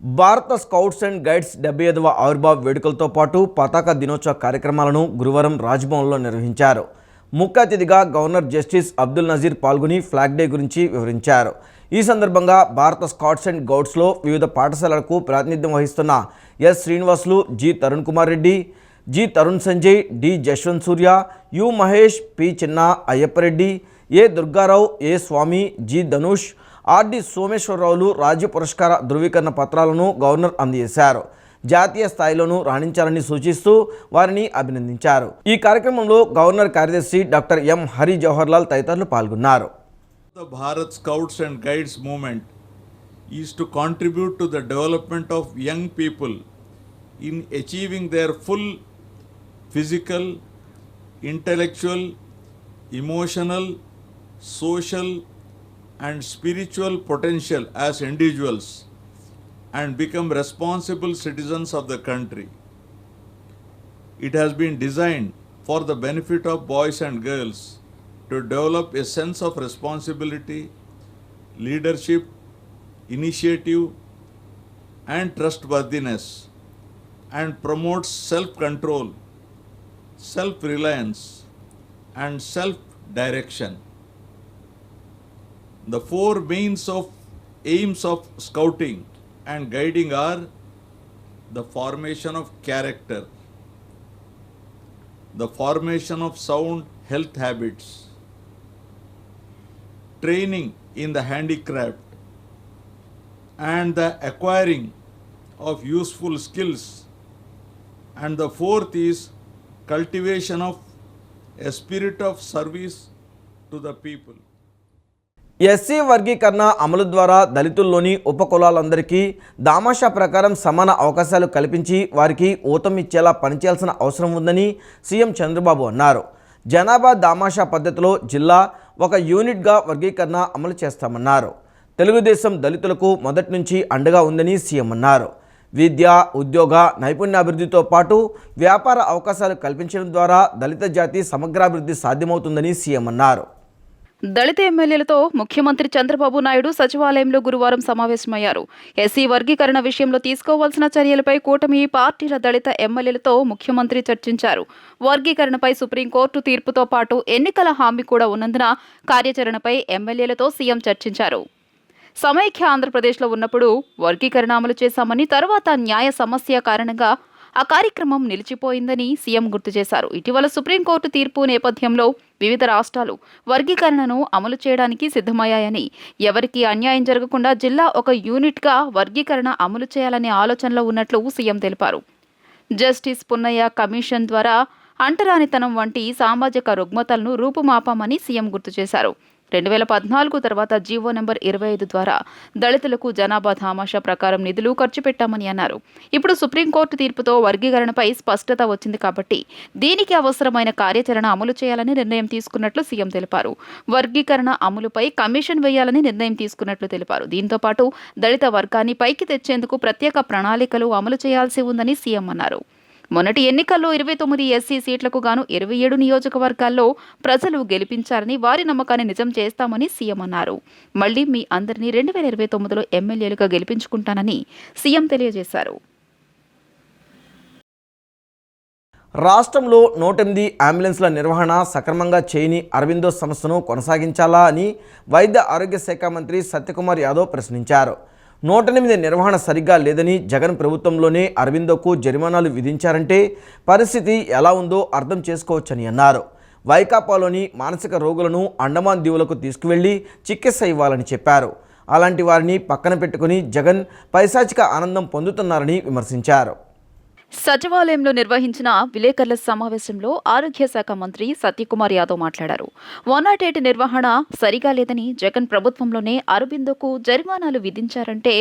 భారత scouts and guides 75వ ఆవిర్భావ వేడుకలతో పాటు పతాక దినోత్సవ కార్యక్రమాలను గురువారం రాజ్భవన్లో నిర్వహించారు. ముఖ్య అతిథిగా గవర్నర్ జస్టిస్ అబ్దుల్ నజీర్ పాల్గొని ఫ్లాగ్ డే గురించి వివరించారు. ఈ సందర్భంగా భారత స్కౌట్స్ అండ్ గైడ్స్లో వివిధ పాఠశాలలకు ప్రాతినిధ్యం వహిస్తున్న S Srinivasulu, G Tarun Kumar Reddy, G Tarun Sanjay, D Jaswanth Surya, U Mahesh, P Chinna Ayyappareddy, A Durgarao, A Swamy, G Dhanush, RD సోమేశ్వరరావులు రాజ్య పురస్కార ధృవీకరణ పత్రాలను గవర్నర్ అందజేశారు. జాతీయ స్థాయిలోనూ రాణించాలని సూచిస్తూ వారిని అభినందించారు. ఈ కార్యక్రమంలో గవర్నర్ కార్యదర్శి డాక్టర్ ఎం హరి జవహర్ లాల్ తదితరులు పాల్గొన్నారు. The Bharat Scouts and Guides movement is to contribute to the development of young people in achieving their full physical, intellectual, emotional, social and spiritual potential as individuals and become responsible citizens of the country. It has been designed for the benefit of boys and girls to develop a sense of responsibility, leadership, initiative and trustworthiness, and promotes self-control, self-reliance and self-direction. The four aims of scouting and guiding are the formation of character, the formation of sound health habits, training in the handicraft, and the acquiring of useful skills, and the fourth is cultivation of a spirit of service to the people. SC వర్గీకరణ అమలు ద్వారా దళితుల్లోని ఉపకులాలందరికీ దామాషా ప్రకారం సమాన అవకాశాలు కల్పించి వారికి ఊతం ఇచ్చేలా పనిచేయాల్సిన అవసరం ఉందని సీఎం చంద్రబాబు అన్నారు. జనాభా దామాషా పద్ధతిలో జిల్లా ఒక యూనిట్గా వర్గీకరణ అమలు చేస్తామన్నారు. తెలుగుదేశం దళితులకు మొదటి నుంచి అండగా ఉందని సీఎం అన్నారు. విద్య, ఉద్యోగ, నైపుణ్యాభివృద్ధితో పాటు వ్యాపార అవకాశాలు కల్పించడం ద్వారా దళిత జాతి సమగ్రాభివృద్ధి సాధ్యమవుతుందని సీఎం అన్నారు. దళిత ఎమ్మెల్యేలతో ముఖ్యమంత్రి చంద్రబాబు నాయుడు సచివాలయంలో గురువారం సమావేశమయ్యారు. ఎస్సీ వర్గీకరణ విషయంలో తీసుకోవాల్సిన చర్యలపై కూటమి పార్టీల దళిత ఎమ్మెల్యేలతో ముఖ్యమంత్రి చర్చించారు. వర్గీకరణపై సుప్రీంకోర్టు తీర్పుతో పాటు ఎన్నికల హామీ కూడా ఉన్నందున కార్యాచరణపై ఎమ్మెల్యేలతో సీఎం చర్చించారు. సమైక్య ఆంధ్రప్రదేశ్లో ఉన్నప్పుడు వర్గీకరణ అమలు చేశామని, తర్వాత న్యాయ సమస్య కారణంగా ఆ కార్యక్రమం నిలిచిపోయిందని సీఎం గుర్తు చేశారు. ఇటీవల సుప్రీంకోర్టు తీర్పు నేపథ్యంలో వివిధ రాష్ట్రాలు వర్గీకరణను అమలు చేయడానికి సిద్ధమయ్యాయని, ఎవరికీ అన్యాయం జరగకుండా జిల్లా ఒక యూనిట్గా వర్గీకరణ అమలు చేయాలనే ఆలోచనలో ఉన్నట్లు సీఎం తెలిపారు. జస్టిస్ పున్నయ్య కమిషన్ ద్వారా అంటరానితనం వంటి సామాజిక రుగ్మతలను రూపుమాపామని సీఎం గుర్తు చేశారు. 2014 తర్వాత జీవో నెంబర్ 25 ద్వారా దళితులకు జనాభా దామాషా ప్రకారం నిధులు ఖర్చు పెట్టామని అన్నారు. ఇప్పుడు సుప్రీంకోర్టు తీర్పుతో వర్గీకరణపై స్పష్టత వచ్చింది కాబట్టి దీనికి అవసరమైన కార్యాచరణ అమలు చేయాలని నిర్ణయం తీసుకున్నట్లు సీఎం తెలిపారు. వర్గీకరణ అమలుపై కమిషన్ వేయాలని నిర్ణయం తీసుకున్నట్లు తెలిపారు. దీంతో పాటు దళిత వర్గాన్ని పైకి తెచ్చేందుకు ప్రత్యేక ప్రణాళికలు అమలు చేయాల్సి ఉందని సీఎం అన్నారు. మొన్నటి ఎన్నికల్లో 29 ఎస్సీ సీట్లకు గాను 27 నియోజకవర్గాల్లో ప్రజలు గెలిపించారని, వారి నమ్మకాన్ని నిజం చేస్తామని సీఎం అన్నారు. మళ్లీ మీ అందరినీ 2029లో ఎమ్మెల్యేలుగా గెలిపించుకుంటానని సీఎం తెలియజేశారు. రాష్ట్రంలో 108 అంబులెన్స్ల నిర్వహణ సక్రమంగా చేయని అరవిందో సంస్థను కొనసాగించాలా అని వైద్య ఆరోగ్య శాఖ మంత్రి సత్యకుమార్ యాదవ్ ప్రశ్నించారు. 108 నిర్వహణ సరిగ్గా లేదని, జగన్ ప్రభుత్వంలోనే అరవిందోకు జరిమానాలు విధించారంటే పరిస్థితి ఎలా ఉందో అర్థం చేసుకోవచ్చని అన్నారు. వైకాపాలోని మానసిక రోగులను అండమాన్ దీవులకు తీసుకువెళ్లి చికిత్స ఇవ్వాలని చెప్పారు. అలాంటి వారిని పక్కన పెట్టుకుని జగన్ పైశాచిక ఆనందం పొందుతున్నారని విమర్శించారు. సచివాలయంలో నిర్వహించిన విలేకరుల సమావేశంలో ఆరోగ్య శాఖ మంత్రి సత్యకుమార్ యాదవ్ మాట్లాడారు. 108 నిర్వహణ సరిగా లేదని, జగన్ ప్రభుత్వంలోనే అరబిందోకు జరిమానాలు విధించారంటే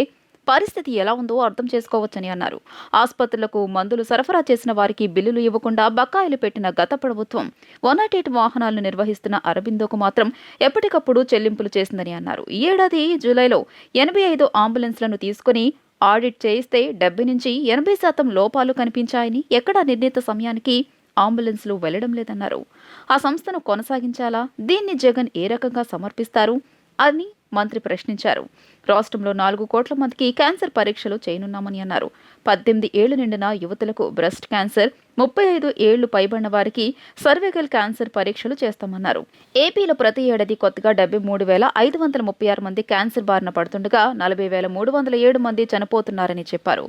పరిస్థితి ఎలా ఉందో అర్థం చేసుకోవచ్చని అన్నారు. ఆసుపత్రులకు మందులు సరఫరా చేసిన వారికి బిల్లులు ఇవ్వకుండా బకాయిలు పెట్టిన గత ప్రభుత్వం 108 వాహనాలను నిర్వహిస్తున్న అరబిందోకు మాత్రం ఎప్పటికప్పుడు చెల్లింపులు చేసిందని అన్నారు. ఈ ఏడాది జూలైలో 85 అంబులెన్స్లను తీసుకుని ఆడిట్ చేయిస్తే 70 నుంచి 80% లోపాలు కనిపించాయని, ఎక్కడా నిర్ణీత సమయానికి అంబులెన్స్లు వెళ్లడం లేదన్నారు. ఆ సంస్థను కొనసాగించాలా? దీన్ని జగన్ ఏ రకంగా సమర్పిస్తారు అని మంత్రి ప్రశ్నించారు. రాష్ట్రంలో 4 కోట్ల మందికి క్యాన్సర్ పరీక్షలు చేయనున్నామని అన్నారు. 18 ఏళ్లు నిండిన యువతులకు బ్రెస్ట్ క్యాన్సర్, 35 ఏళ్లు పైబడిన వారికి సర్వికల్ క్యాన్సర్ పరీక్షలు చేస్తామన్నారు. ఏపీలో ప్రతి ఏడాది కొత్తగా 73,536 మంది క్యాన్సర్ బారిన పడుతుండగా 40,307 మంది చనిపోతున్నారని చెప్పారు.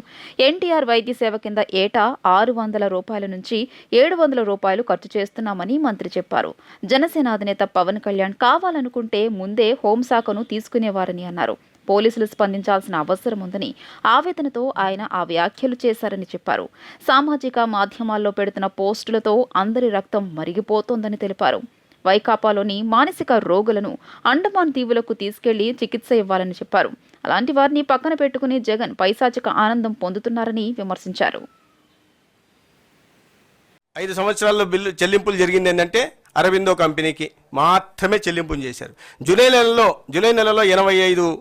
ఎన్టీఆర్ వైద్య సేవ కింద ఏటా 600 రూపాయల నుంచి 700 రూపాయలు ఖర్చు చేస్తున్నామని మంత్రి చెప్పారు. జనసేన అధినేత పవన్ కళ్యాణ్ కావాలనుకుంటే ముందే హోంశాఖను తీసుకునేవారని అన్నారు. పోలీసులు స్పందించాల్సిన అవసరం ఉందని ఆవేదనతో ఆయన ఆ వ్యాఖ్యలు చేశారని చెప్పారు. సామాజిక మాధ్యమాల్లో పెడుతున్న పోస్టులతో అందరి రక్తం మరిగిపోతోందని తెలిపారు. వైకాపాలోని మానసిక రోగులను అండమాన్ దీవులకు తీసుకెళ్లి చికిత్స ఇవ్వాలని చెప్పారు. అలాంటి వారిని పక్కన పెట్టుకుని జగన్ పైశాచిక ఆనందం పొందుతున్నారని విమర్శించారు. 5 సంవత్సరాల్లో బిల్లు చెల్లింపులు జరిగింది ఏంటంటే అరబిందో కంపెనీకి మాత్రమే చెల్లింపులు చేశారు. జూలై నెలలో 85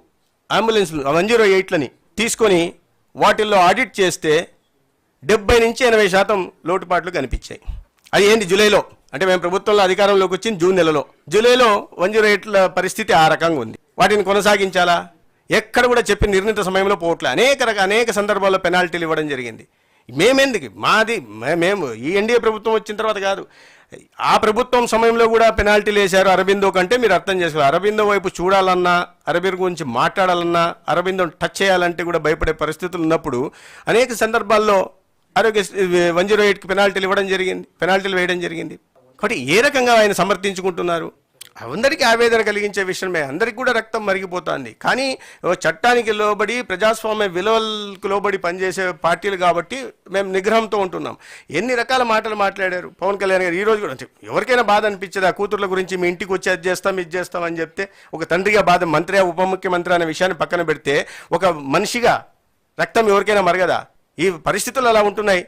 అంబులెన్స్లు 108లని తీసుకొని వాటిల్లో ఆడిట్ చేస్తే 70 నుంచి 80% లోటుపాట్లు కనిపించాయి. అది ఏంటి జూలైలో, అంటే మేము ప్రభుత్వంలో అధికారంలోకి వచ్చింది జూన్ నెలలో. జూలైలో 108ల పరిస్థితి ఆ రకంగా ఉంది. వాటిని కొనసాగించాలా? ఎక్కడ కూడా చెప్పిన నిర్ణీత సమయంలో పోవట్లే. అనేక సందర్భాల్లో పెనాల్టీలు ఇవ్వడం జరిగింది. మేము ఈ ఎన్డీఏ ప్రభుత్వం వచ్చిన తర్వాత కాదు, ఆ ప్రభుత్వం సమయంలో కూడా పెనాల్టీలు వేశారు అరబిందో కంటే. మీరు అర్థం చేసుకోవాలి, అరబిందో వైపు చూడాలన్నా, అరబిందో గురించి మాట్లాడాలన్నా, అరబిందో టచ్ చేయాలంటే కూడా భయపడే పరిస్థితులు ఉన్నప్పుడు అనేక సందర్భాల్లో 108కి పెనాల్టీలు వేయడం జరిగింది. కాబట్టి ఏ రకంగా ఆయన సమర్థించుకుంటున్నారు? అందరికీ ఆవేదన కలిగించే విషయమే. అందరికీ కూడా రక్తం మరిగిపోతుంది. కానీ చట్టానికి లోబడి, ప్రజాస్వామ్య విలువలకు లోబడి పనిచేసే పార్టీలు కాబట్టి మేము నిగ్రహంతో ఉంటున్నాం. ఎన్ని రకాల మాటలు మాట్లాడారు పవన్ కళ్యాణ్ గారు. ఈ రోజు కూడా ఎవరికైనా బాధ అనిపించదు, ఆ కూతుర్ల గురించి మీ ఇంటికి వచ్చి అది చేస్తాం అని చెప్తే ఒక తండ్రిగా బాధ. మంత్రి, ఉప ముఖ్యమంత్రి అనే విషయాన్ని పక్కన పెడితే ఒక మనిషిగా రక్తం ఎవరికైనా మరగదా? ఈ పరిస్థితులు అలా ఉంటున్నాయి.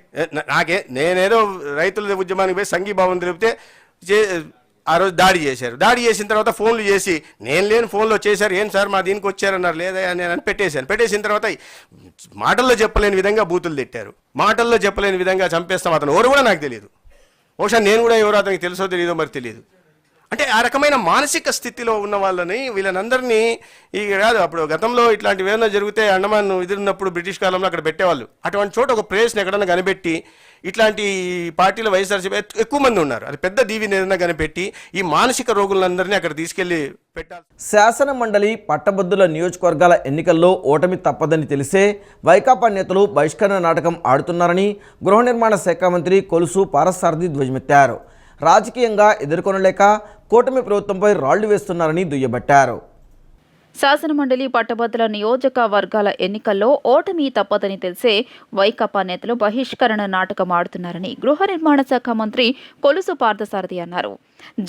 నేనేదో రైతుల ఉద్యమానికి పోయి సంఘీభావం తెలిపితే ఆ రోజు దాడి చేశారు. దాడి చేసిన తర్వాత ఫోన్లు చేసి, నేను లేని ఫోన్లో చేశారు, ఏం సార్ మా దీనికి వచ్చారన్నారు. లేదా నేను పెట్టేసిన తర్వాత మాటల్లో చెప్పలేని విధంగా బూతులు తిట్టారు. మాటల్లో చెప్పలేని విధంగా చంపేస్తాం. అతను ఎవరు కూడా నాకు తెలియదు. బహుశా నేను కూడా ఎవరో అతనికి తెలుసో తెలియదో మరి తెలియదు. అంటే ఆ రకమైన మానసిక స్థితిలో ఉన్న వాళ్ళని, వీళ్ళనందరినీ కాదు, అప్పుడు గతంలో ఇట్లాంటివి ఏమైనా జరిగితే అండమాన్ ఎదురున్నప్పుడు బ్రిటిష్ కాలంలో అక్కడ పెట్టేవాళ్ళు. అటువంటి చోట ఒక ప్లేస్ని ఎక్కడన్నా కనిపెట్టి, ఇట్లాంటి పార్టీల వైఎస్ఆర్సీపీ ఎక్కువ మంది ఉన్నారు, అది పెద్ద దీవిని ఏదైనా కనిపెట్టి ఈ మానసిక రోగులందరినీ అక్కడ తీసుకెళ్లి పెట్టాలి. శాసన మండలి పట్టభద్రుల నియోజకవర్గాల ఎన్నికల్లో ఓటమి తప్పదని తెలిసే వైకాపా నేతలు బహిష్కరణ నాటకం ఆడుతున్నారని గృహ నిర్మాణ శాఖ మంత్రి కొలుసు పార్థసారథి ధ్వజమెత్తారు. రాజకీయంగా ఎదుర్కొనలేక కూటమి ప్రభుత్వంపై రాళ్లు వేస్తున్నారని దుయ్యబట్టారు. శాసనమండలి పట్టభద్రుల నియోజకవర్గాల ఎన్నికల్లో ఓటమి తప్పదని తెలిసే వైకాపా నేతలు బహిష్కరణ నాటకం ఆడుతున్నారని గృహ నిర్మాణ శాఖ మంత్రి కొలుసు పార్థసారథి అన్నారు.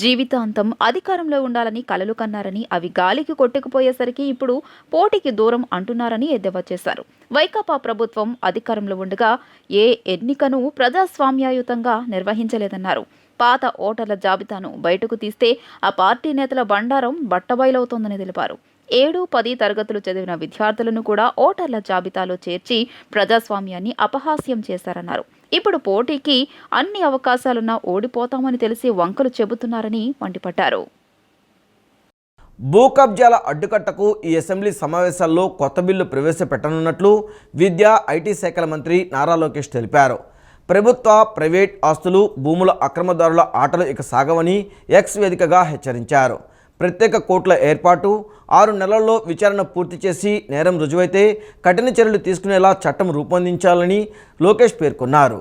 జీవితాంతం అధికారంలో ఉండాలని కలలు కన్నారని, అవి గాలికి కొట్టుకుపోయేసరికి ఇప్పుడు పోటీకి దూరం అంటున్నారని ఎద్దేవా చేశారు. వైకాపా ప్రభుత్వం అధికారంలో ఉండగా ఏ ఎన్నికను ప్రజాస్వామ్యయుతంగా నిర్వహించలేదన్నారు. పాత ఓటర్ల జాబితాను బయటకు తీస్తే ఆ పార్టీ నేతల బండారం బట్టబయలవుతోందని తెలిపారు. 7, 10 తరగతులు చదివిన విద్యార్థులను కూడా ఓటర్ల జాబితాలో చేర్చి ప్రజాస్వామ్యాన్ని అపహాస్యం చేశారన్నారు. ఇప్పుడు పోటీకి అన్ని అవకాశాలున్నా ఓడిపోతామని తెలిసి వంకలు చెబుతున్నారని మండిపడ్డారు. భూ కబ్జాల అడ్డుకట్టకు ఈ అసెంబ్లీ సమావేశాల్లో కొత్త బిల్లు ప్రవేశపెట్టనున్నట్లు విద్యా, ఐటీ శాఖల మంత్రి నారా లోకేష్ తెలిపారు. ప్రభుత్వ, ప్రైవేట్ ఆస్తులు, భూముల అక్రమదారుల ఆటలు ఇక సాగవని ఎక్స్ వేదికగా హెచ్చరించారు. ప్రత్యేక కోర్టుల ఏర్పాటు, 6 నెలల్లో విచారణ పూర్తి చేసి నేరం రుజువైతే కఠిన చర్యలు తీసుకునేలా చట్టం రూపొందించాలని లోకేష్ పేర్కొన్నారు.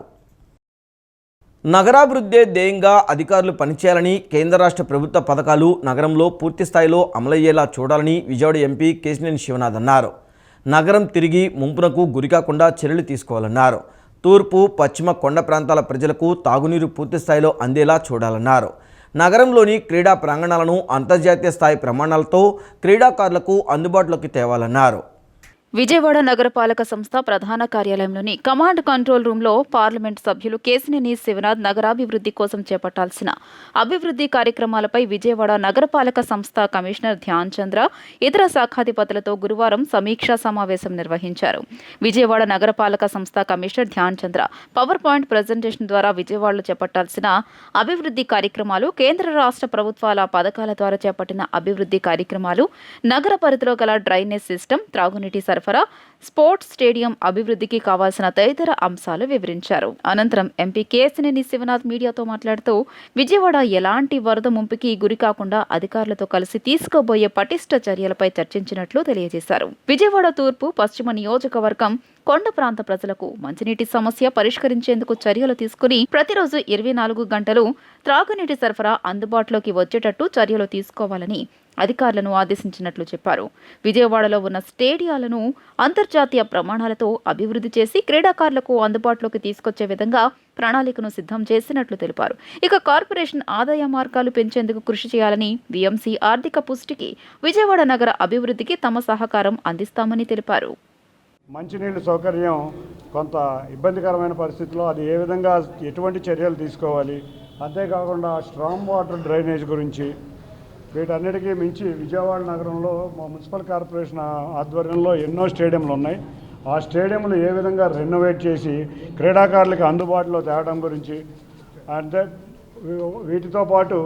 నగరాభివృద్ధి ధ్యేయంగా అధికారులు పనిచేయాలని, కేంద్ర రాష్ట్ర ప్రభుత్వ పథకాలు నగరంలో పూర్తి స్థాయిలో అమలయ్యేలా చూడాలని విజయవాడ ఎంపీ కేశినేని శివనాథ్ అన్నారు. నగరం తిరిగి ముంపునకు గురికాకుండా చర్యలు తీసుకోవాలన్నారు. తూర్పు, పశ్చిమ కొండ ప్రాంతాల ప్రజలకు తాగునీరు పూర్తి స్థాయిలో అందేలా చూడాలన్నారు. నగరంలోని క్రీడా ప్రాంగణాలను అంతర్జాతీయ స్థాయి ప్రమాణాలతో క్రీడాకారులకు అందుబాటులోకి తేవాలన్నారు. విజయవాడ నగరపాలక సంస్థ ప్రధాన కార్యాలయంలోని కమాండ్ కంట్రోల్ రూంలో పార్లమెంట్ సభ్యులు కేశినేని శివనాథ్ నగరాభివృద్ధి కోసం చేపట్టాల్సిన అభివృద్ధి కార్యక్రమాలపై విజయవాడ నగరపాలక సంస్థ కమిషనర్ ధ్యాన్ చంద్ర ఇతర శాఖాధిపతులతో గురువారం సమీక్షా సమావేశం నిర్వహించారు. విజయవాడ నగరపాలక సంస్థ కమిషనర్ ధ్యాన్ చంద్ర పవర్ పాయింట్ ప్రజెంటేషన్ ద్వారా విజయవాడలో చేపట్టాల్సిన అభివృద్ధి కార్యక్రమాలు, కేంద్ర రాష్ట్ర ప్రభుత్వాల పథకాల ద్వారా చేపట్టిన అభివృద్ధి కార్యక్రమాలు, నగర పరిధిలో గల డ్రైనేజ్ సిస్టమ్, త్రాగునీటి సరఫరా, స్పోర్ట్స్ స్టేడియం అభివృద్ధికి కావాల్సిన తదితర అంశాలు వివరించారు. అనంతరం ఎంపీ కేశినేని శివనాథ్ మీడియాతో మాట్లాడుతూ విజయవాడ ఎలాంటి వరద ముంపుకి గురి కాకుండా అధికారులతో కలిసి తీసుకోబోయే పటిష్ట చర్యలపై చర్చించినట్లు తెలియజేశారు. విజయవాడ తూర్పు, పశ్చిమ నియోజకవర్గం కొండ ప్రాంత ప్రజలకు మంచినీటి సమస్య పరిష్కరించేందుకు చర్యలు తీసుకుని ప్రతిరోజు 24 గంటలు త్రాగునీటి సరఫరా అందుబాటులోకి వచ్చేటట్టు చర్యలు తీసుకోవాలని అధికారులను ఆదేశించినట్లు చెప్పారు. విజయవాడలో ఉన్న స్టేడియాలను అంతర్జాతీయ ప్రమాణాలతో అభివృద్ధి చేసి క్రీడాకారులకు అందుబాటులోకి తీసుకొచ్చే విధంగా ప్రణాళికను సిద్ధం చేసినట్లు తెలిపారు. ఇక కార్పొరేషన్ ఆదాయ మార్గాలు పెంచేందుకు కృషి చేయాలని, బీఎంసీ ఆర్థిక పుష్టికి, విజయవాడ నగర అభివృద్ధికి తమ సహకారం అందిస్తామని తెలిపారు. మంచినీళ్ళ సౌకర్యం కొంత ఇబ్బందికరమైన పరిస్థితిలో అది ఏ విధంగా ఎటువంటి చర్యలు తీసుకోవాలి, అంతేకాకుండా స్ట్రాంగ్ వాటర్ డ్రైనేజ్ గురించి, వీటన్నిటికీ మించి విజయవాడ నగరంలో మా మున్సిపల్ కార్పొరేషన్ ఆధ్వర్యంలో ఎన్నో స్టేడియంలు ఉన్నాయి. ఆ స్టేడియంలు ఏ విధంగా రెనోవేట్ చేసి క్రీడాకారులకు అందుబాటులో తేవడం గురించి, అంటే వీటితో పాటు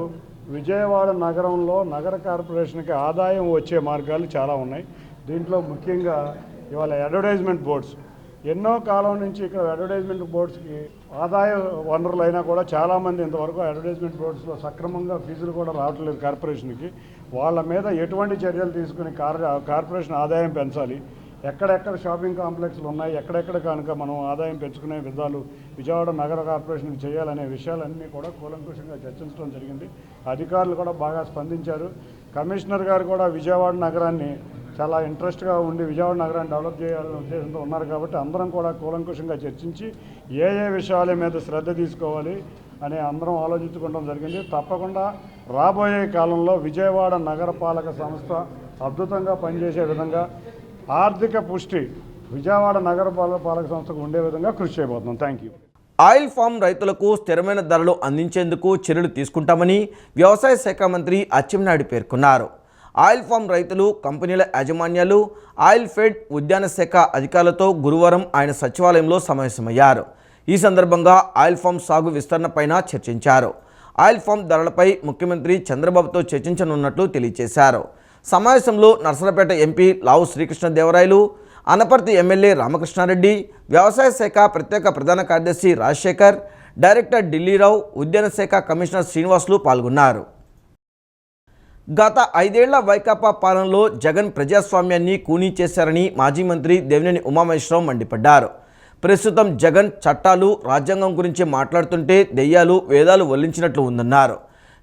విజయవాడ నగరంలో నగర కార్పొరేషన్కి ఆదాయం వచ్చే మార్గాలు చాలా ఉన్నాయి. దీంట్లో ముఖ్యంగా ఇవాళ అడ్వర్టైజ్మెంట్ బోర్డ్స్, ఎన్నో కాలం నుంచి ఇక్కడ అడ్వర్టైజ్మెంట్ బోర్డ్స్కి ఆదాయ వనరులు అయినా కూడా చాలామంది ఇంతవరకు అడ్వర్టైజ్మెంట్ బోర్డ్స్లో సక్రమంగా ఫీజులు కూడా రావట్లేదు కార్పొరేషన్కి. వాళ్ళ మీద ఎటువంటి చర్యలు తీసుకుని కార్పొరేషన్ ఆదాయం పెంచాలి, ఎక్కడెక్కడ షాపింగ్ కాంప్లెక్స్లు ఉన్నాయి, ఎక్కడెక్కడ కనుక మనం ఆదాయం పెంచుకునే విధాలు విజయవాడ నగర కార్పొరేషన్కి చేయాలనే విషయాలన్నీ కూడా కూలంకుషంగా చర్చించడం జరిగింది. అధికారులు కూడా బాగా స్పందించారు. కమిషనర్ గారు కూడా విజయవాడ నగరాన్ని చాలా ఇంట్రెస్ట్గా ఉండి విజయవాడ నగరాన్ని డెవలప్ చేయాలనే ఉద్దేశంతో ఉన్నారు. కాబట్టి అందరం కూడా కూలంకుషంగా చర్చించి ఏ విషయాల మీద శ్రద్ధ తీసుకోవాలి అని అందరం ఆలోచించుకోవడం జరిగింది. తప్పకుండా రాబోయే కాలంలో విజయవాడ నగరపాలక సంస్థ అద్భుతంగా పనిచేసే విధంగా ఆర్థిక పుష్టి విజయవాడ నగరపాలక సంస్థకు ఉండే విధంగా కృషి చేయబోతున్నాం. Thank you. ఆయిల్ ఫామ్ రైతులకు స్థిరమైన ధరలు అందించేందుకు చర్యలు తీసుకుంటామని వ్యవసాయ శాఖ మంత్రి అచ్చెన్నాయుడు పేర్కొన్నారు. ఆయిల్ ఫామ్ రైతులు, కంపెనీల యాజమాన్యాలు, ఆయిల్ ఫెడ్, ఉద్యాన శాఖ అధికారులతో గురువారం ఆయన సచివాలయంలో సమావేశమయ్యారు. ఈ సందర్భంగా ఆయిల్ ఫామ్ సాగు విస్తరణపైన చర్చించారు. ఆయిల్ ఫామ్ ధరలపై ముఖ్యమంత్రి చంద్రబాబుతో చర్చించనున్నట్లు తెలియజేశారు. సమావేశంలో నర్సరావుపేట ఎంపీ లావు శ్రీకృష్ణదేవరాయలు, అనపర్తి ఎమ్మెల్యే రామకృష్ణారెడ్డి, వ్యవసాయ శాఖ ప్రత్యేక ప్రధాన కార్యదర్శి రాజశేఖర్, డైరెక్టర్ ఢిల్లీరావు, ఉద్యాన శాఖ కమిషనర్ శ్రీనివాసులు పాల్గొన్నారు. గత 5 ఏళ్ల వైకాపా పాలనలో జగన్ ప్రజాస్వామ్యాన్ని కూనీ చేశారని మాజీ మంత్రి దేవినేని ఉమామహేశ్వరరావు మండిపడ్డారు. ప్రస్తుతం జగన్ చట్టాలు, రాజ్యాంగం గురించి మాట్లాడుతుంటే దెయ్యాలు, వేదాలు వల్లించినట్లు ఉందన్నారు.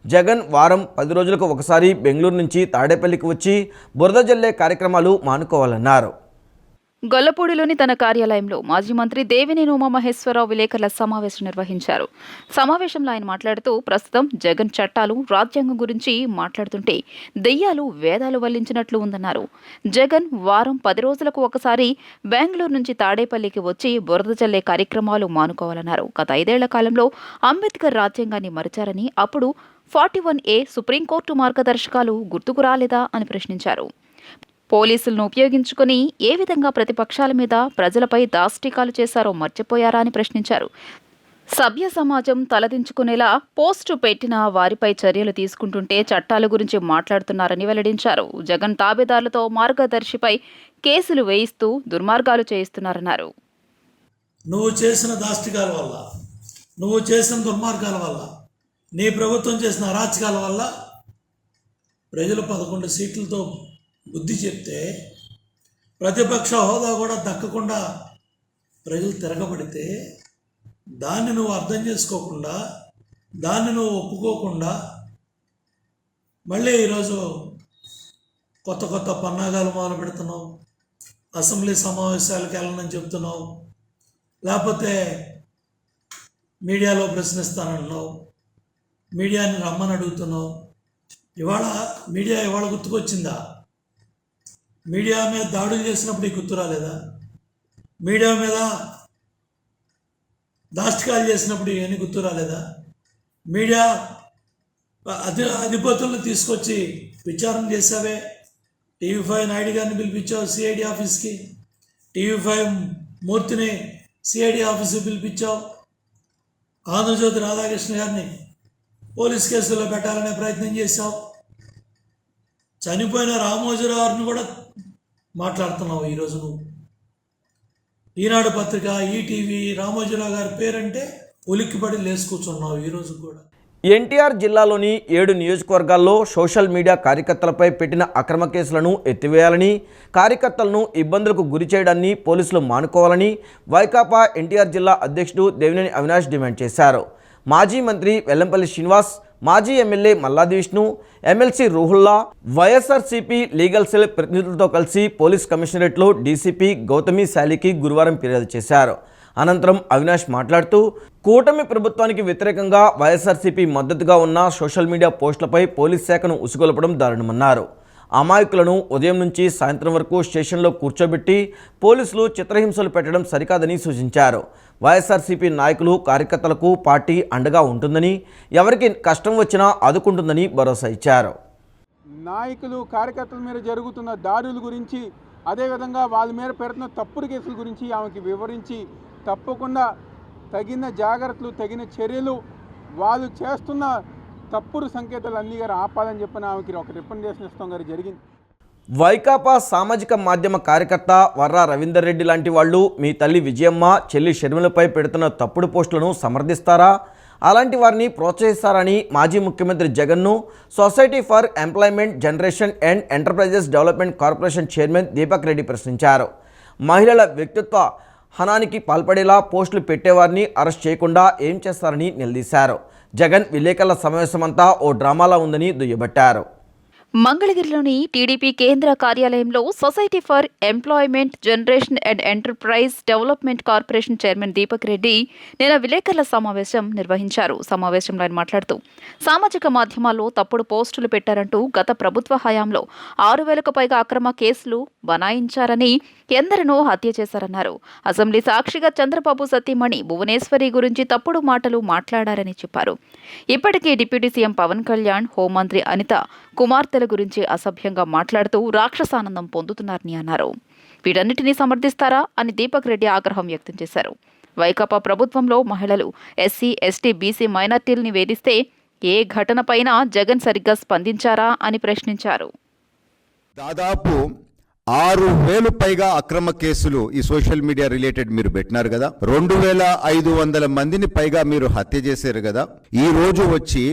జగన్ వారం 10 రోజులకు ఒకసారి బెంగళూరు నుంచి తాడేపల్లికి వచ్చి బురద జల్లే కార్యక్రమాలు మానుకోవాలన్నారు. గొల్లపూడిలోని తన కార్యాలయంలో మాజీ మంత్రి దేవినేని ఉమామహేశ్వరరావు విలేకరుల సమావేశం నిర్వహించారు. సమావేశంలో ఆయన మాట్లాడుతూ ప్రస్తుతం జగన్ చట్టాలు, రాజ్యాంగం గురించి మాట్లాడుతుంటే దెయ్యాలు, వేదాలు వల్లించినట్లు ఉందన్నారు. జగన్ వారం 10 రోజులకు ఒకసారి బెంగళూరు నుంచి తాడేపల్లికి వచ్చి బురద జల్లే కార్యక్రమాలు మానుకోవాలన్నారు. గత 5 ఏళ్ల కాలంలో అంబేద్కర్ రాజ్యాంగాన్ని మరిచారని, అప్పుడు 41A సుప్రీంకోర్టు మార్గదర్శకాలు గుర్తుకు రాలేదా అని ప్రశ్నించారు. పోలీసులను ఉపయోగించుకుని ఏ విధంగా ప్రతిపక్షాల మీద, ప్రజలపై దాష్టికాలు చేశారో మర్చిపోయారా అని ప్రశ్నించారు. సభ్య సమాజం తలదించుకునేలా పోస్టు పెట్టిన వారిపై చర్యలు తీసుకుంటుంటే చట్టాల గురించి మాట్లాడుతున్నారని వెల్లడించారు. జగన్ తాబేదారులతో మార్గదర్శిపై కేసులు వేయిస్తూ దుర్మార్గాలు చేయిస్తున్నారన్నారు. నువ్వు చేసిన దాష్టికాల వల్ల, నువ్వు చేసిన దుర్మార్గాల వల్ల, నీ ప్రభుత్వం చేసిన అరాచకాల వల్ల ప్రజలు 11 సీట్లతో బుద్ధి చెప్తే ప్రతిపక్ష హోదా కూడా దక్కకుండా ప్రజలు తిరగబడితే దాన్ని నువ్వు అర్థం చేసుకోకుండా, దాన్ని నువ్వు ఒప్పుకోకుండా మళ్ళీ ఈరోజు కొత్త పన్నాగాలు మొదలు పెడుతున్నావు. అసెంబ్లీ సమావేశాలకు వెళ్ళనని చెప్తున్నావు, లేకపోతే మీడియాలో ప్రశ్నిస్తానంటున్నావు, మీడియాని రమ్మని అడుగుతున్నావు. మీడియా ఇవాళ గుర్తుకొచ్చిందా? మీడియా మీద దాడులు చేసినప్పుడు నీకు గుర్తు రాలేదా? మీడియా మీద దాష్టికాలు చేసినప్పుడు ఇవన్నీ గుర్తు రాలేదా? మీడియా అధిపతులను తీసుకొచ్చి విచారణ చేసావే. TV5 నాయుడు గారిని పిలిపించావు సిఐడి ఆఫీస్కి, TV5 మూర్తిని సిఐడి ఆఫీస్కి పిలిపించావు, ఆంధ్రజ్యోతి రాధాకృష్ణ గారిని పోలీస్ కేసుల్లో పెట్టాలనే ప్రయత్నం చేశావు, చనిపోయిన రామోజీరావు గారిని కూడా మాట్లాడుతున్నావు ఈరోజు నువ్వు. ఈనాడు పత్రిక, ఈటీవీ, రామోజీరావు గారి పేరంటే ఉలిక్కిపడి లేచి కూర్చున్నావు ఈరోజు కూడా. ఎన్టీఆర్ జిల్లాలోని 7 నియోజకవర్గాల్లో సోషల్ మీడియా కార్యకర్తలపై పెట్టిన అక్రమ కేసులను ఎత్తివేయాలని, కార్యకర్తలను ఇబ్బందులకు గురి చేయడాన్ని పోలీసులు మానుకోవాలని వైకాపా ఎన్టీఆర్ జిల్లా అధ్యక్షుడు దేవినేని అవినాష్ డిమాండ్ చేశారు. మాజీ మంత్రి వెల్లంపల్లి శ్రీనివాస్, మాజీ MLA Malladi Vishnu, MLC Ruhullah, YSRCP legal cell ప్రతినిధులతో కలిసి పోలీస్ కమిషనరేట్లో డీసీపీ గౌతమి శాలికి గురువారం ఫిర్యాదు చేశారు. అనంతరం అవినాష్ మాట్లాడుతూ కూటమి ప్రభుత్వానికి వ్యతిరేకంగా వైఎస్ఆర్సీపీ మద్దతుగా ఉన్న సోషల్ మీడియా పోస్టులపై పోలీస్ శాఖను ఉసుగొల్పడం దారుణమన్నారు. అమాయకులను ఉదయం నుంచి సాయంత్రం వరకు స్టేషన్లో కూర్చోబెట్టి పోలీసులు చిత్రహింసలు పెట్టడం సరికాదని సూచించారు. వైఎస్ఆర్సీపీ నాయకులు, కార్యకర్తలకు పార్టీ అండగా ఉంటుందని, ఎవరికి కష్టం వచ్చినా ఆదుకుంటుందని భరోసా ఇచ్చారు. నాయకులు, కార్యకర్తల మీద జరుగుతున్న దాడుల గురించి, అదేవిధంగా వాళ్ళ మీద పెడుతున్న తప్పుడు కేసుల గురించి ఆమెకి వివరించి తప్పకుండా తగిన జాగ్రత్తలు, తగిన చర్యలు, వాళ్ళు చేస్తున్న తప్పుడు సంకేతాలు అన్నీ గారు ఆపాలని చెప్పిన ఆమెకి ఒక రికమెండేషన్ ఇస్తాం గారు జరిగింది. వైకాపా సామాజిక మాధ్యమ కార్యకర్త వర్రా రవీందర్ రెడ్డి లాంటి వాళ్ళు మీ తల్లి విజయమ్మ, చెల్లి షర్మిలపై పెడుతున్న తప్పుడు పోస్టులను సమర్థిస్తారా? అలాంటి వారిని ప్రోత్సహిస్తారని మాజీ ముఖ్యమంత్రి జగన్ను society for employment generation and enterprises development corporation chairman Deepak Reddy ప్రశ్నించారు. మహిళల వ్యక్తిత్వ హనానికి పాల్పడేలా పోస్టులు పెట్టేవారిని అరెస్ట్ చేయకుండా ఏం చేస్తారని నిలదీశారు. జగన్ విలేకరుల సమావేశమంతా ఓ డ్రామాలా ఉందని దుయ్యబట్టారు. మంగళగిరిలోని టీడీపీ కేంద్ర కార్యాలయంలో society for employment generation and enterprise development corporation chairman Deepak Reddy నిన్న విలేకరుల సమావేశం నిర్వహించారు. సమావేశంలో ఆయన మాట్లాడుతూ సామాజిక మాధ్యమాల్లో తప్పుడు పోస్టులు పెట్టారంటూ గత ప్రభుత్వ హయాంలో 6,000కు పైగా అక్రమ కేసులు బనాయించారని, ఎందరినో హత్య చేశారన్నారు. అసెంబ్లీ సాక్షిగా చంద్రబాబు సతీమణి భువనేశ్వరి గురించి తప్పుడు మాటలు మాట్లాడారని చెప్పారు. ఇప్పటికే డిప్యూటీ సీఎం పవన్ కళ్యాణ్, హోంమంత్రి అనిత కుమార్తెల గురించి అసభ్యంగా మాట్లాడుతూ రాక్షసానందం పొందుతున్నారని అన్నారు. వీటన్నిటినీ సమర్థిస్తారా అని దీపక్ రెడ్డి ఆగ్రహం వ్యక్తం చేశారు. వైకాపా ప్రభుత్వంలో మహిళలు, ఎస్సీ, ఎస్టీ, బీసీ మైనార్టీల్ని వేధిస్తే ఏ ఘటనపైనా జగన్ సరిగ్గా స్పందించారా అని ప్రశ్నించారు. దాదాపు 6,000 పైగా అక్రమ కేసులు ఈ సోషల్ మీడియా రిలేటెడ్ మీరు పెట్టినారు కదా. 2,500 మందిని పైగా మీరు హత్య చేశారు కదా. ఈ రోజు వచ్చి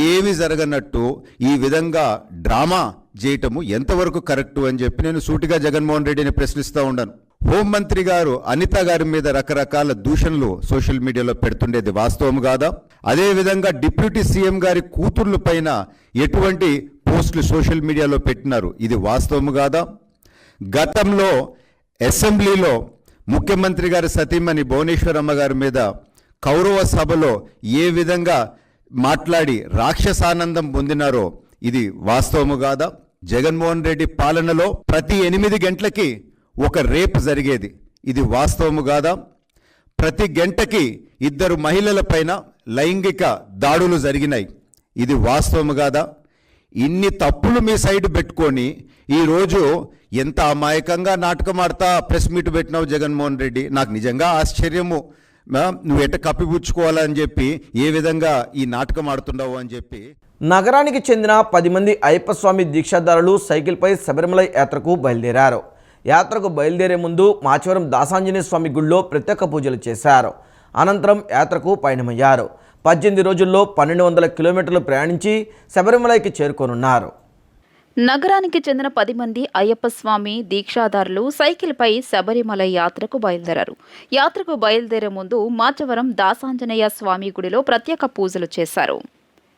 ఏమి జరగనట్టు ఈ విధంగా డ్రామా చేయటము ఎంతవరకు కరెక్టు అని చెప్పి నేను సూటిగా జగన్మోహన్ రెడ్డిని ప్రశ్నిస్తూ ఉన్నాను. హోంమంత్రి గారు అనిత గారి మీద రకరకాల దూషణలు సోషల్ మీడియాలో పెడుతుండేది వాస్తవం కాదా? అదేవిధంగా డిప్యూటీ సీఎం గారి కూతుర్ల పైన ఎటువంటి పోస్టులు సోషల్ మీడియాలో పెట్టినారు, ఇది వాస్తవం కాదా? గతంలో అసెంబ్లీలో ముఖ్యమంత్రి గారి సతీమణి భువనేశ్వరమ్మ గారి మీద కౌరవ సభలో ఏ విధంగా మాట్లాడి రాక్షసానందం పొందినారో ఇది వాస్తవము కాదా? జగన్మోహన్ రెడ్డి పాలనలో ప్రతి 8 గంటలకి ఒక రేప్ జరిగేది, ఇది వాస్తవము కాదా? ప్రతి గంటకి 2 మహిళల పైన లైంగిక దాడులు జరిగినాయి, ఇది వాస్తవము కాదా? ఇన్ని తప్పులు మీ సైడ్ పెట్టుకొని ఈరోజు ఎంత అమాయకంగా నాటకం ఆడతా ప్రెస్ మీట్ పెట్టినావు జగన్మోహన్ రెడ్డి. నాకు నిజంగా ఆశ్చర్యము, నువ్వు ఎట్ట కప్పిపుచ్చుకోవాలని చెప్పి ఏ విధంగా ఈ నాటకం ఆడుతున్నావు అని చెప్పి. నగరానికి చెందిన 10 మంది అయ్యప్ప స్వామి దీక్షాదారులు సైకిల్పై శబరిమల యాత్రకు బయలుదేరారు. యాత్రకు బయలుదేరే ముందు మాచవరం దాసాంజనేయ స్వామి గుడిలో ప్రత్యేక పూజలు చేశారు. అనంతరం యాత్రకు పయనమయ్యారు. 18 రోజుల్లో 1,200 కిలోమీటర్లు ప్రయాణించి శబరిమలైకి చేరుకోనున్నారు. నగరానికి చెందిన 10 మంది అయ్యప్ప స్వామి దీక్షాదారులు సైకిల్పై శబరిమల యాత్రకు బయలుదేరారు. యాత్రకు బయలుదేరే ముందు మాచవరం దాసాంజనేయ స్వామి గుడిలో ప్రత్యేక పూజలు చేశారు.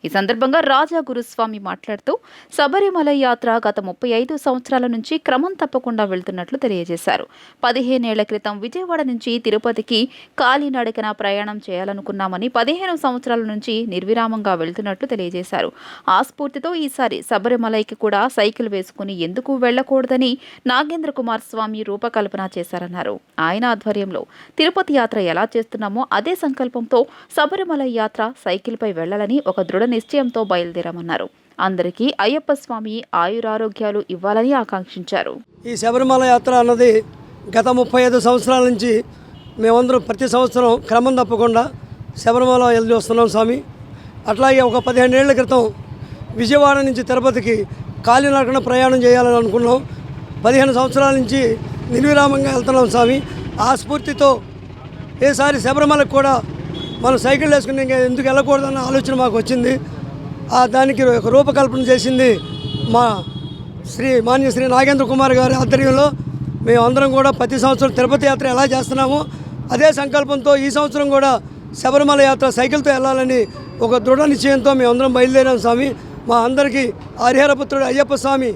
ఈ సందర్భంగా రాజా గురుస్వామి మాట్లాడుతూ శబరిమల యాత్ర గత 35 సంవత్సరాల నుంచి క్రమం తప్పకుండా వెళ్తున్నట్లు తెలియజేశారు. 15 ఏళ్ల క్రితం విజయవాడ నుంచి తిరుపతికి కాలినడకన ప్రయాణం చేయాలనుకున్నామని 15 సంవత్సరాల నుంచి నిర్విరామంగా వెళ్తున్నట్లు తెలియజేశారు. ఆ స్ఫూర్తితో ఈసారి శబరిమలైకి కూడా సైకిల్ వేసుకుని ఎందుకు వెళ్లకూడదని నాగేంద్ర కుమార్ స్వామి రూపకల్పన చేశారన్నారు. ఆయన ఆధ్వర్యంలో తిరుపతి యాత్ర ఎలా చేస్తున్నామో అదే సంకల్పంతో శబరిమల యాత్ర సైకిల్పై వెళ్లాలని ఒక దృఢ నిశ్చయంతో బయలుదేరామన్నారు. అందరికీ అయ్యప్ప స్వామి ఆయురారోగ్యాలు ఇవ్వాలని ఆకాంక్షించారు. ఈ శబరిమల యాత్ర అన్నది గత 35 సంవత్సరాల నుంచి మేమందరం ప్రతి సంవత్సరం క్రమం తప్పకుండా శబరిమల వెళ్ళి వస్తున్నాం స్వామి. అట్లాగే ఒక 15 ఏళ్ల క్రితం విజయవాడ నుంచి తిరుపతికి కాలినడకన ప్రయాణం చేయాలని అనుకున్నాం. 15 సంవత్సరాల నుంచి నిర్విరామంగా వెళ్తున్నాం స్వామి. ఆ స్ఫూర్తితో ఈసారి శబరిమలకు కూడా మనం సైకిల్ వేసుకుని ఇంకా ఎందుకు వెళ్ళకూడదన్న ఆలోచన మాకు వచ్చింది. దానికి ఒక రూపకల్పన చేసింది మా మాన్య శ్రీ నాగేంద్ర కుమార్ గారి ఆధ్వర్యంలో. మేమందరం కూడా ప్రతి సంవత్సరం తిరుపతి యాత్ర ఎలా చేస్తున్నామో అదే సంకల్పంతో ఈ సంవత్సరం కూడా శబరిమల యాత్ర సైకిల్తో వెళ్ళాలని ఒక దృఢ నిశ్చయంతో మేమందరం బయలుదేరాం స్వామి. మా అందరికీ హరిహరపుత్రుడు అయ్యప్ప స్వామి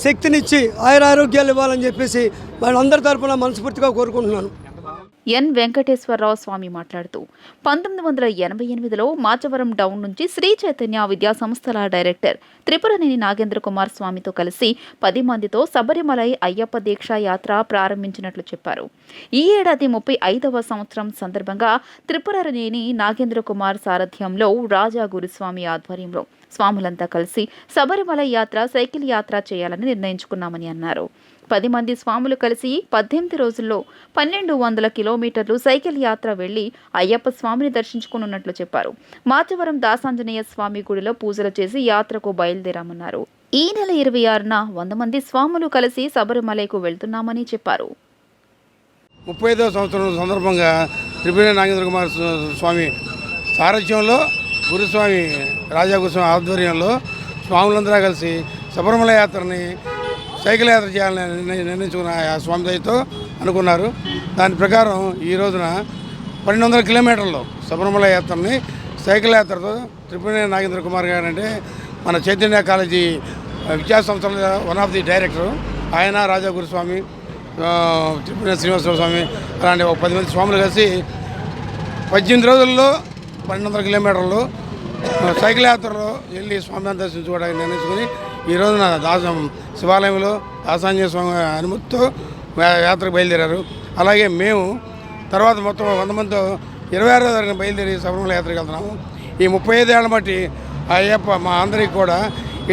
శక్తినిచ్చి ఆయురారోగ్యాలు ఇవ్వాలని చెప్పేసి వాళ్ళందరి తరఫున మనస్ఫూర్తిగా కోరుకుంటున్నాను. ఎన్ వెంకటేశ్వరరావు స్వామి మాట్లాడుతూ 1988లో మాచవరం డౌన్ నుంచి శ్రీ చైతన్య విద్యా సంస్థల డైరెక్టర్ త్రిపురనేని నాగేంద్ర కుమార్ స్వామితో కలిసి 10 మందితో శబరిమలై అయ్యప్ప దీక్షా యాత్ర ప్రారంభించినట్లు చెప్పారు. ఈ ఏడాది 35వ సంవత్సరం సందర్భంగా త్రిపురనేని నాగేంద్ర కుమార్ సారథ్యంలో రాజా గురుస్వామి ఆధ్వర్యంలో స్వాములంతా కలిసి శబరిమల యాత్ర సైకిల్ యాత్ర చేయాలని నిర్ణయించుకున్నామని అన్నారు. 10 మంది స్వాములు కలిసి 18 రోజుల్లో 1200 కిలోమీటర్లు సైకిల్ యాత్ర వెళ్లి అయ్యప్ప స్వామిని దర్శించుకున్నట్లు చెప్పారు. మాచవరం దాసాంజనేయ స్వామి గుడిలో పూజలు చేసి యాత్రకు బయలుదేరామన్నారు. ఈ నెల 26న 100 మంది స్వాములు కలిసి శబరిమలైకు వెళ్తున్నామని చెప్పారు. 35వ సంవత్సరం సందర్భంగా త్రిపురనేని నాగేంద్ర కుమార్ స్వామి సారథ్యంలో గురుస్వామి రాజా గురుస్వామి ఆధ్వర్యంలో స్వాములందరూ కలిసి శబరిమల యాత్రని సైకిల్ యాత్ర చేయాలని నిర్ణయించుకున్న ఆ స్వామి దయతో అనుకున్నారు. దాని ప్రకారం ఈ రోజున 1200 కిలోమీటర్లు శబరిమల యాత్రని సైకిల్ యాత్రతో త్రిపురనేని నాగేంద్ర కుమార్ గారు అంటే మన చైతన్య కాలేజీ విద్యా సంస్థల వన్ ఆఫ్ ది డైరెక్టర్ ఆయన, రాజా గురుస్వామి, త్రిపురనేని శ్రీనివాసరావు స్వామి అలాంటి ఒక 10 మంది స్వాములు కలిసి 18 రోజుల్లో 1200 కిలోమీటర్లు సైకిల్ యాత్రలో వెళ్ళి స్వామిని దర్శించుకోవడానికి నిర్ణయించుకుని ఈ రోజున శివాలయంలో దాసాంజనేయ స్వామి అనుమతితో యాత్రకు బయలుదేరారు. అలాగే మేము తర్వాత మొత్తం 100 మందితో 26వ తారీఖున బయలుదేరి శబరిమల యాత్రకు వెళ్తున్నాము. ఈ 35 ఏళ్ల బట్టి అయ్యప్ప మా అందరికీ కూడా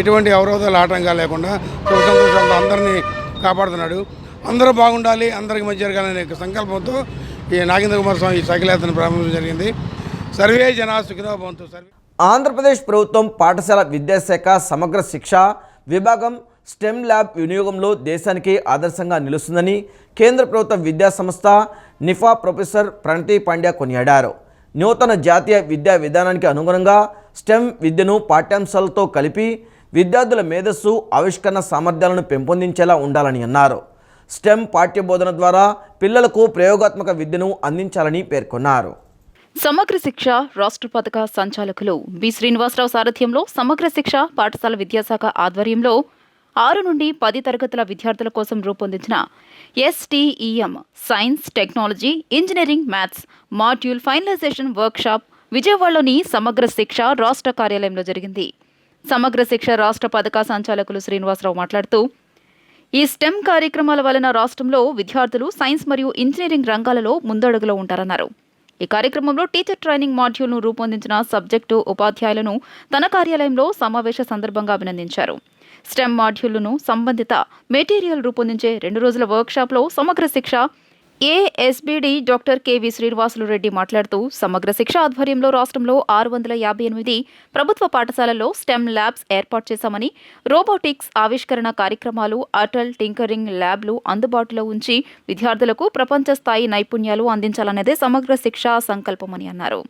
ఎటువంటి అవరోధాలు ఆటంకాలు లేకుండా సుఖ సంతోషాలతో అందరినీ కాపాడుతున్నాడు. అందరూ బాగుండాలి, అందరికీ మంచి జరగాలనే సంకల్పంతో ఈ నాగేంద్ర కుమార్ స్వామి ఈ సైకిల్ యాత్రను ప్రారంభించడం జరిగింది. సర్వే జనా సుఖినో భవంతు. ఆంధ్రప్రదేశ్ ప్రభుత్వం పాఠశాల విద్యాశాఖ సమగ్ర శిక్ష విభాగం స్టెమ్ ల్యాబ్ వినియోగంలో దేశానికి ఆదర్శంగా నిలుస్తుందని కేంద్ర ప్రభుత్వ విద్యా సంస్థ నిఫా ప్రొఫెసర్ ప్రణతి పాండ్యా కొనియాడారు. నూతన జాతీయ విద్యా విధానానికి అనుగుణంగా స్టెమ్ విద్యను పాఠ్యాంశాలతో కలిపి విద్యార్థుల మేధస్సు ఆవిష్కరణ సామర్థ్యాలను పెంపొందించేలా ఉండాలని అన్నారు. స్టెమ్ పాఠ్యబోధన ద్వారా పిల్లలకు ప్రయోగాత్మక విద్యను అందించాలని పేర్కొన్నారు. సమగ్ర శిక్ష రాష్ట్ర పథక సంచాలకులు బి శ్రీనివాసరావు సారథ్యంలో సమగ్ర శిక్ష పాఠశాల విద్యాశాఖ ఆధ్వర్యంలో 6 నుండి 10 తరగతుల విద్యార్థుల కోసం రూపొందించిన STEM science, technology, engineering, maths module finalisation workshop విజయవాడలోని సమగ్ర శిక్ష రాష్ట్ర కార్యాలయంలో జరిగింది. సమగ్ర శిక్ష రాష్ట్ర పథక సంచాలకులు శ్రీనివాసరావు మాట్లాడుతూ ఈ స్టెమ్ కార్యక్రమాల వలన రాష్ట్రంలో విద్యార్థులు సైన్స్ మరియు ఇంజనీరింగ్ రంగాలలో ముందడుగులో ఉంటారన్నారు. ఈ కార్యక్రమంలో టీచర్ ట్రైనింగ్ మాడ్యూల్ను రూపొందించిన సబ్జెక్టు ఉపాధ్యాయులను తన కార్యాలయంలో సమావేశ సందర్భంగా అభినందించారు. స్టెమ్ మాడ్యూల్ను సంబంధిత మెటీరియల్ రూపొందించే 2 రోజుల వర్క్షాప్లో సమగ్ర శిక్ష ఏఎస్బిడి డాక్టర్ కెవి శ్రీనివాసులు రెడ్డి మాట్లాడుతూ సమగ్ర శిక్ష ఆధ్వర్యంలో రాష్ట్రంలో 658 ప్రభుత్వ పాఠశాలల్లో స్టెమ్ ల్యాబ్స్ ఏర్పాటు చేశామని, రోబోటిక్స్ ఆవిష్కరణ కార్యక్రమాలు, అటల్ టింకరింగ్ ల్యాబ్లు అందుబాటులో ఉంచి విద్యార్థులకు ప్రపంచ స్థాయి నైపుణ్యాలు అందించాలనేదే సమగ్ర శిక్ష సంకల్పమని అన్నారు.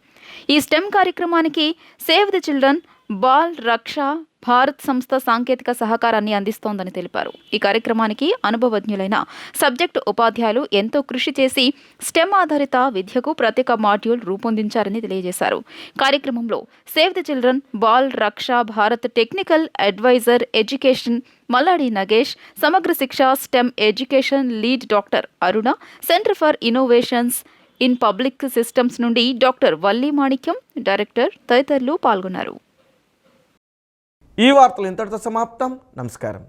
ఈ స్టెమ్ కార్యక్రమానికి save the children, Bal Raksha Bharat సంస్థ సాంకేతిక సహకారాన్ని అందిస్తోందని తెలిపారు. ఈ కార్యక్రమానికి అనుభవజ్ఞులైన సబ్జెక్టు ఉపాధ్యాయులు ఎంతో కృషి చేసి స్టెమ్ ఆధారిత విద్యకు ప్రత్యేక మాడ్యూల్ రూపొందించారని తెలియజేశారు. కార్యక్రమంలో save the children, Bal Raksha Bharat technical advisor education Malladi Nagesh, Samagra Shiksha STEM education lead doctor Aruna, centre for innovations in public systems నుండి డాక్టర్ వల్లి మాణిక్యం, డైరెక్టర్ తదితరులు పాల్గొన్నారు. ఈ వార్తలు ఇంతటితో సమాప్తం. నమస్కారం.